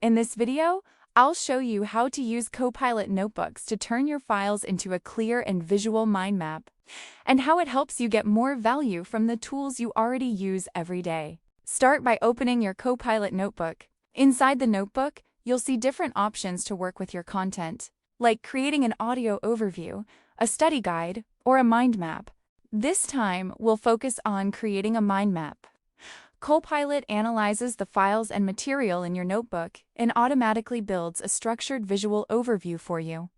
In this video, I'll show you how to use Copilot Notebooks to turn your files into a clear and visual mind map, and how it helps you get more value from the tools you already use every day. Start by opening your Copilot Notebook. Inside the notebook, you'll see different options to work with your content, like creating an audio overview, a study guide, or a mind map. This time, we'll focus on creating a mind map. Copilot analyzes the files and material in your notebook and automatically builds a structured visual overview for you.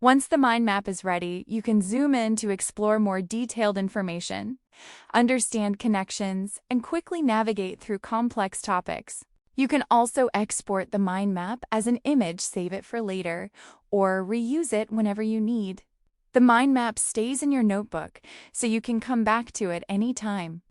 Once the mind map is ready, you can zoom in to explore more detailed information, understand connections, and quickly navigate through complex topics. You can also export the mind map as an image, save it for later, or reuse it whenever you need. The mind map stays in your notebook, so you can come back to it anytime.